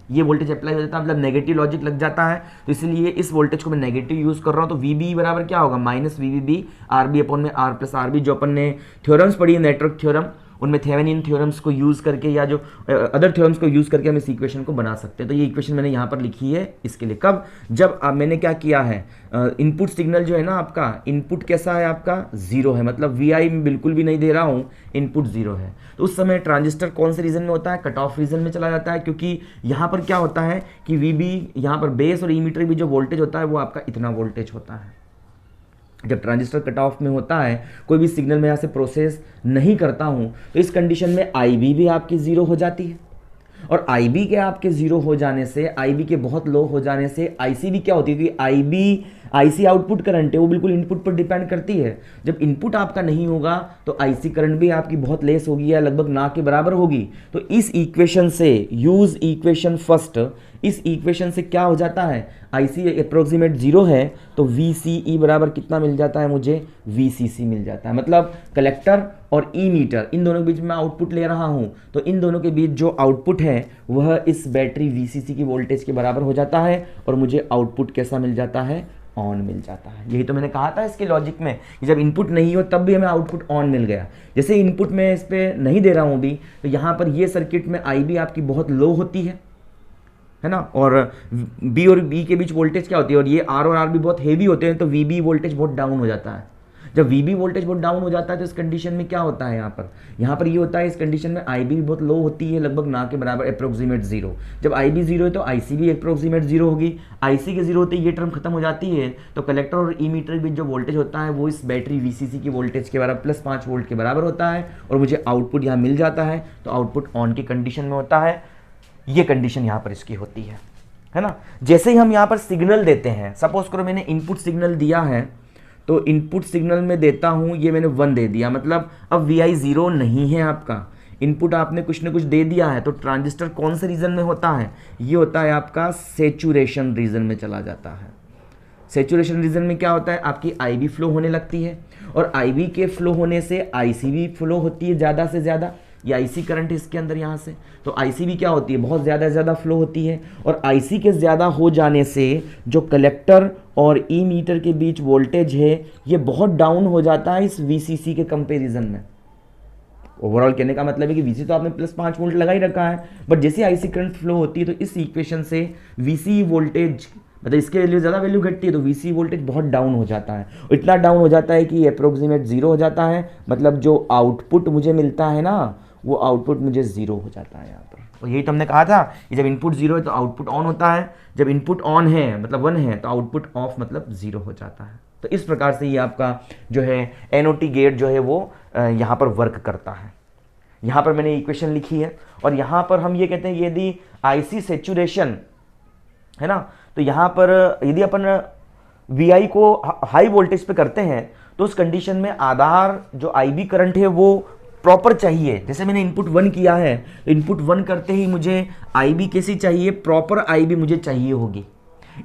ये वोल्टेज अप्लाई हो जाता है, मतलब नेगेटिव लॉजिक लग जाता है, तो इसलिए इस वोल्टेज को मैं नेगेटिव यूज़ कर रहा हूँ। तो VB बराबर क्या होगा, -VBB RB अपॉन में R प्लस RB, जो अपन ने थ्योरम्स पढ़ी है नेटवर्क थ्योरम, उनमें थेवेनिन थ्योरम्स को यूज़ करके या जो अदर थ्योरम्स को यूज़ करके हम इस इक्वेशन को बना सकते हैं। तो ये इक्वेशन मैंने यहाँ पर लिखी है इसके लिए, कब, जब मैंने क्या किया है, इनपुट सिग्नल जो है ना आपका, इनपुट कैसा है आपका 0 है, मतलब VI में बिल्कुल भी नहीं दे रहा हूँ, इनपुट 0 है। तो उस समय ट्रांजिस्टर कौन से रीजन में होता है, कट ऑफ रीजन में चला जाता है, क्योंकि यहाँ पर क्या होता है कि VB यहाँ पर बेस और इमीटर के बीच जो वोल्टेज होता है वो आपका इतना वोल्टेज होता है। जब ट्रांजिस्टर कट ऑफ में होता है, कोई भी सिग्नल मैं यहाँ से प्रोसेस नहीं करता हूँ, तो इस कंडीशन में IB भी आपकी 0 हो जाती है, और IB के आपके 0 हो जाने से, IB के बहुत लो हो जाने से IC भी क्या होती है, क्योंकि IC आउटपुट करंट है, वो बिल्कुल इनपुट पर डिपेंड करती है। जब इनपुट आपका नहीं होगा तो IC करंट भी आपकी बहुत लेस होगी या लगभग ना के बराबर होगी। तो इस इक्वेशन से, यूज इक्वेशन फर्स्ट, इस इक्वेशन से क्या हो जाता है, IC अप्रोक्सीमेट 0 है तो VCE बराबर कितना मिल जाता है मुझे, VCC मिल जाता है। मतलब कलेक्टर और ई मीटर, इन दोनों के बीच में आउटपुट ले रहा हूँ, तो इन दोनों के बीच जो आउटपुट है वह इस बैटरी VCC की वोल्टेज के बराबर हो जाता है, और मुझे आउटपुट कैसा मिल जाता है, ऑन मिल जाता है। यही तो मैंने कहा था इसके लॉजिक में कि जब इनपुट नहीं हो तब भी हमें आउटपुट ऑन मिल गया। जैसे इनपुट में इस पर नहीं दे रहा हूँ अभी, तो यहाँ पर ये सर्किट में IB आपकी बहुत लो होती है ना, और B और B के बीच वोल्टेज क्या होती है, और ये R और RB बहुत हेवी होते हैं, तो VB वोल्टेज बहुत डाउन हो जाता है। जब VB वोल्टेज बहुत डाउन हो जाता है तो इस कंडीशन में क्या होता है, यहाँ पर ये होता है, इस कंडीशन में IB भी बहुत लो होती है, लगभग ना के बराबर, अप्रोक्सीमेट 0। जब IB 0 है तो IC भी अप्रोक्सीमेट 0 होगी। IC के 0 होते ही ये टर्म खत्म हो जाती है, तो कलेक्टर और ई मीटर के बीच जो वोल्टेज होता है वो इस बैटरी VCC की वोल्टेज के बराबर +5 वोल्ट के बराबर होता है, और मुझे आउटपुट यहाँ मिल जाता है। तो आउटपुट ऑन की कंडीशन में होता है, ये कंडीशन यहाँ पर इसकी होती है ना। जैसे ही हम यहाँ पर सिग्नल देते हैं, सपोज करो मैंने इनपुट सिग्नल दिया है, तो इनपुट सिग्नल में देता हूँ, ये मैंने 1 दे दिया, मतलब अब VI 0 नहीं है आपका, इनपुट आपने कुछ ना कुछ दे दिया है। तो ट्रांजिस्टर कौन से रीजन में होता है, ये होता है आपका सैचुरेशन रीजन में चला जाता है। सैचुरेशन रीजन में क्या होता है, आपकी IB फ्लो होने लगती है, और IB के फ्लो होने से IC भी फ्लो होती है ज़्यादा से ज़्यादा। ये आईसी करंट है इसके अंदर यहाँ से, तो आईसी भी क्या होती है, बहुत ज़्यादा ज़्यादा फ्लो होती है। और आईसी के ज़्यादा हो जाने से जो कलेक्टर और ई मीटर के बीच वोल्टेज है ये बहुत डाउन हो जाता है इस वीसीसी के कंपेरिजन में। ओवरऑल कहने का मतलब है कि वीसी तो आपने +5 वोल्ट लगा ही रखा है, बट जैसे आईसी करंट फ्लो होती है तो इस इक्वेशन से वीसी वोल्टेज, मतलब इसके वैल्यू ज़्यादा वैल्यू घटती है तो वीसी वोल्टेज बहुत डाउन हो जाता है। और इतना डाउन हो जाता है कि अप्रोक्सीमेट 0 हो जाता है, मतलब जो आउटपुट मुझे मिलता है ना वो आउटपुट मुझे 0 हो जाता है यहाँ पर। और यही तो हमने कहा था कि जब इनपुट 0 है तो आउटपुट ऑन होता है, जब इनपुट ऑन है मतलब 1 है तो आउटपुट ऑफ मतलब 0 हो जाता है। तो इस प्रकार से ये आपका जो है एनओटी गेट जो है वो यहाँ पर वर्क करता है। यहाँ पर मैंने इक्वेशन लिखी है और यहाँ पर हम ये कहते हैं यदि आईसी सैचुरेशन है ना, तो यहाँ पर यदि अपन वी को हाई वोल्टेज पे करते हैं तो उस कंडीशन में आधार जो आईबी करंट है वो प्रॉपर चाहिए। जैसे मैंने इनपुट 1 किया है तो इनपुट 1 करते ही मुझे आईबी कैसी चाहिए, प्रॉपर आईबी मुझे चाहिए होगी।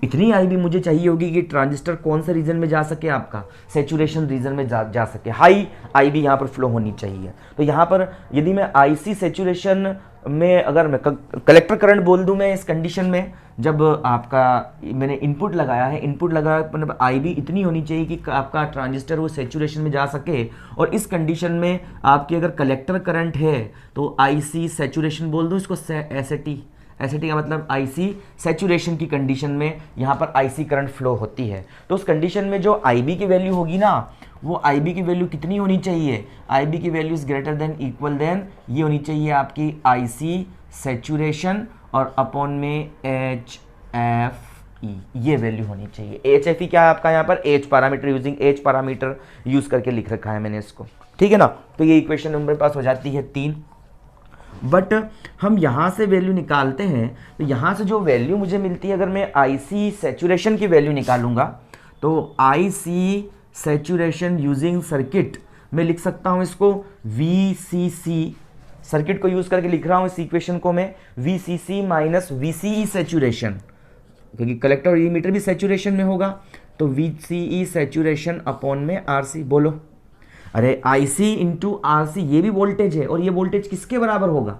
इतनी आईबी मुझे चाहिए होगी कि ट्रांजिस्टर कौन से रीजन में जा सके, आपका सैचुरेशन रीजन में जा सके, हाई आईबी यहाँ पर फ्लो होनी चाहिए। तो यहाँ पर यदि मैं आईसी सैचुरेशन में अगर मैं कलेक्टर करंट बोल दूं मैं इस कंडीशन में, जब आपका मैंने इनपुट लगाया है, इनपुट लगाया मतलब आईबी इतनी होनी चाहिए कि आपका ट्रांजिस्टर वो सैचुरेशन में जा सके। और इस कंडीशन में आपकी अगर कलेक्टर करंट है तो आईसी सैचुरेशन बोल दूं इसको, एसएटी का मतलब आईसी सैचुरेशन की कंडीशन में यहाँ पर आईसी करंट फ्लो होती है। तो उस कंडीशन में जो आईबी की वैल्यू होगी ना वो आईबी की वैल्यू कितनी होनी चाहिए, आईबी की value is greater than equal than ये होनी चाहिए आपकी आईसी सैचुरेशन और अपॉन में एच एफ ई, ये वैल्यू होनी चाहिए। एच एफ ई क्या है आपका यहाँ पर, H parameter, using H parameter use करके लिख रखा है मैंने इसको, ठीक है ना। तो ये इक्वेशन मेरे पास हो जाती है 3। बट हम यहाँ से वैल्यू निकालते हैं तो यहाँ से जो वैल्यू मुझे मिलती है, अगर मैं आईसी सैचुरेशन की वैल्यू निकालूंगा तो आईसी सैचुरेशन यूजिंग सर्किट मैं लिख सकता हूँ इसको वीसीसी, सर्किट को यूज करके लिख रहा हूँ इस इक्वेशन को मैं वीसीसी माइनस वीसीई सैचुरेशन, क्योंकि कलेक्टर और इमीटर भी सैचुरेशन में होगा तो वीसीई सैचुरेशन अपॉन में आरसी। बोलो, अरे आईसी इंटू आरसी ये भी वोल्टेज है और ये वोल्टेज किसके बराबर होगा,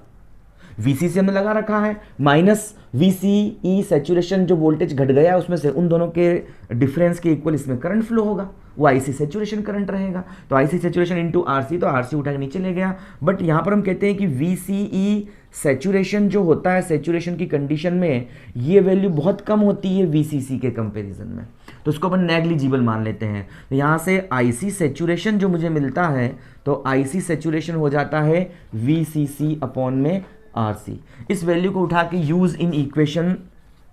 वीसी से हमने लगा रखा है माइनस वीसीई सैचुरेशन, जो वोल्टेज घट गया उसमें से उन दोनों के डिफरेंस के इक्वल इसमें करंट फ्लो होगा, वो आईसी सैचुरेशन करंट रहेगा। तो आईसी सैचुरेशन इंटू आरसी, तो आरसी उठा के नीचे ले गया। बट यहाँ पर हम कहते हैं कि वीसीई सैचुरेशन जो होता है सैचुरेशन की कंडीशन में ये वैल्यू बहुत कम होती है वीसीसी के कंपेरिजन में, तो उसको अपन नेग्लिजिबल मान लेते हैं। तो यहाँ से आईसी सैचुरेशन जो मुझे मिलता है तो आईसी सैचुरेशन हो जाता है वीसीसी अपॉन में आरसी। इस वैल्यू को उठा के यूज इन इक्वेशन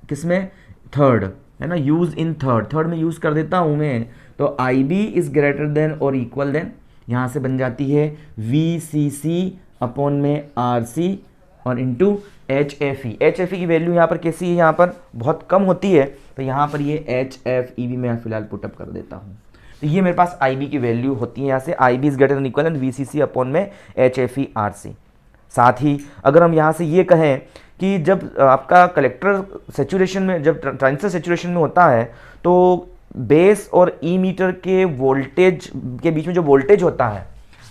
किसमें, थर्ड है ना, यूज इन थर्ड में यूज कर देता हूँ मैं, तो आई बी इज ग्रेटर देन और इक्वल देन, यहाँ से बन जाती है वी सी सी अपॉन में आर सी और इंटू एच एफ ई। एच एफ ई की वैल्यू यहाँ पर कैसी है, यहाँ पर बहुत कम होती है, तो यहाँ पर ये एच एफ ई भी मैं फिलहाल पुटअप कर देता हूँ। तो ये मेरे पास आई बी की वैल्यू होती है, यहाँ से I B is greater than equal than V C C upon में H F E R C. साथ ही अगर हम यहाँ से ये कहें कि जब आपका कलेक्टर सैचुरेशन में, जब ट्रांजिस्टर सैचुरेशन में होता है तो बेस और ई मीटर के वोल्टेज के बीच में जो वोल्टेज होता है,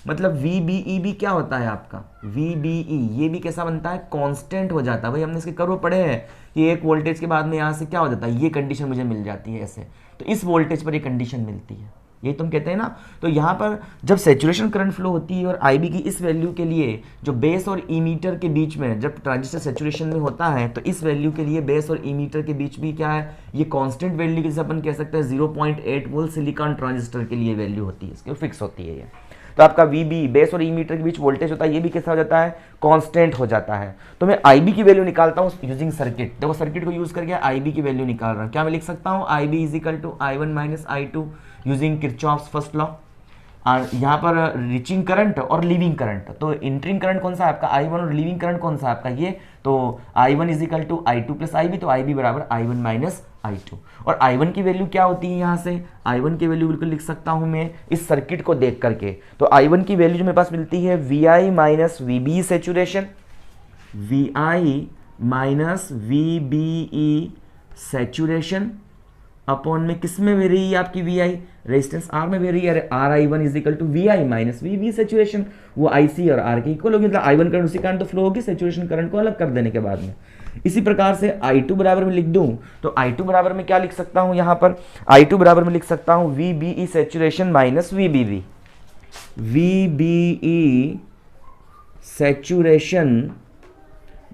मतलब वी बी ई भी क्या होता है आपका, वी बी ई ये भी कैसा बनता है, कांस्टेंट हो जाता है। भाई हमने इसके कर्व पढ़े हैं कि एक वोल्टेज के बाद में यहाँ से क्या हो जाता है, ये कंडीशन मुझे मिल जाती है ऐसे, तो इस वोल्टेज पर ये कंडीशन मिलती है, ये तुम कहते हैं ना। तो यहाँ पर जब सैचुरेशन करंट फ्लो होती है और आई बी की इस वैल्यू के लिए जो बेस और ई मीटर के बीच में, जब ट्रांजिस्टर सैचुरेशन में होता है तो इस वैल्यू के लिए बेस और ई मीटर के बीच भी क्या है, ये कांस्टेंट वैल्यू जैसे अपन कह सकते हैं 0.8 वोल्ट सिलिकॉन ट्रांजिस्टर के लिए वैल्यू होती है, इसकी फिक्स होती है ये। तो आपका वी बी बेस और ई मीटर के बीच वोल्टेज होता है, ये भी कैसा हो जाता है, कांस्टेंट हो जाता है। तो मैं आई बी की वैल्यू निकालता हूँ यूजिंग सर्किट। देखो सर्किट को यूज करके आई बी की वैल्यू निकाल रहा हूँ, क्या मैं लिख सकता हूँ, I B is equal to I one minus I two using Kirchhoff's first law. यहाँ पर रीचिंग करंट और लीविंग करंट, तो इंटरिंग करंट कौन सा है आपका I1 और लीविंग करंट कौन सा है आपका ये, तो I1 is equal to I2 plus IB, तो IB बराबर I1 माइनस I2। और I1 की वैल्यू क्या होती है, यहाँ से I1 की वैल्यू बिल्कुल लिख सकता हूँ मैं इस सर्किट को देख करके। तो I1 की वैल्यू जो मेरे पास मिलती है VI minus VB saturation, VI minus VBE saturation upon में किस में वेरी है आपकी वी आई, रेजिस्टेंस आर में वेरी है, R I one is equal to V I minus V B saturation, वो आई सी और आर के इक्वल होगी, मतलब आई वन करंट उसी करंट तो फ्लो होगी सेचुरेशन करंट को अलग कर देने के बाद में। इसी प्रकार से I2 बराबर में लिख दूं तो I2 बराबर में क्या लिख सकता हूं, यहां पर I2 बराबर में लिख सकता हूं V B E saturation minus V B B, V B E saturation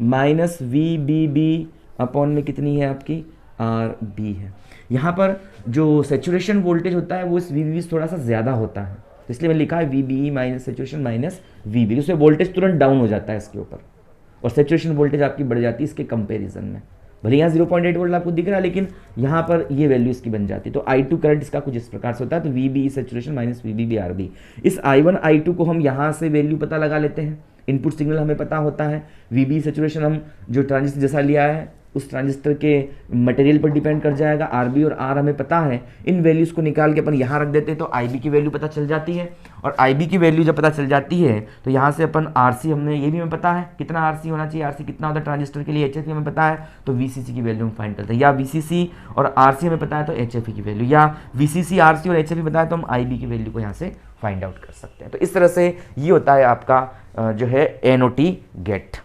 minus V B B upon में कितनी है आपकी आर बी है। यहाँ पर जो सेचुरेशन वोल्टेज होता है वो इस वी बी बी थोड़ा सा ज़्यादा होता है, तो इसलिए मैंने लिखा है V B E minus saturation minus V B, उससे वोल्टेज तुरंत डाउन हो जाता है इसके ऊपर और सेचुरेशन वोल्टेज आपकी बढ़ जाती है इसके कंपैरिजन में। भले यहाँ 0.8 वोल्ट आपको दिख रहा है लेकिन यहाँ पर ये वैल्यू इसकी बन जाती है। तो I2 करंट इसका कुछ इस प्रकार से होता है, तो V B saturation minus V B B R B. इस I1 I2 को हम यहाँ से वैल्यू पता लगा लेते हैं, इनपुट सिग्नल हमें पता होता है, वी बी सेचुरेशन हम जो ट्रांजिस्टर जैसा लिया है उस ट्रांजिस्टर के मटेरियल पर डिपेंड कर जाएगा, आर बी और आर हमें पता है, इन वैल्यूज़ को निकाल के अपन यहाँ रख देते हैं तो आई बी की वैल्यू पता चल जाती है। और आई बी की वैल्यू जब पता चल जाती है तो यहाँ से अपन आर सी हमने ये भी हमें पता है कितना आर सी होना चाहिए, आर सी कितना होता है ट्रांजिस्टर के लिए, एच एफ हमें पता है तो वी सी सी की वैल्यू हम फाइंड करते हैं, या वी सी सी और आर सी हमें पता है तो एच एफ की वैल्यू, या V C C R C और एच एफ पता है तो हम आई बी की वैल्यू को यहाँ से फाइंड आउट कर सकते हैं। तो इस तरह से ये होता है आपका जो है एन ओ टी गेट।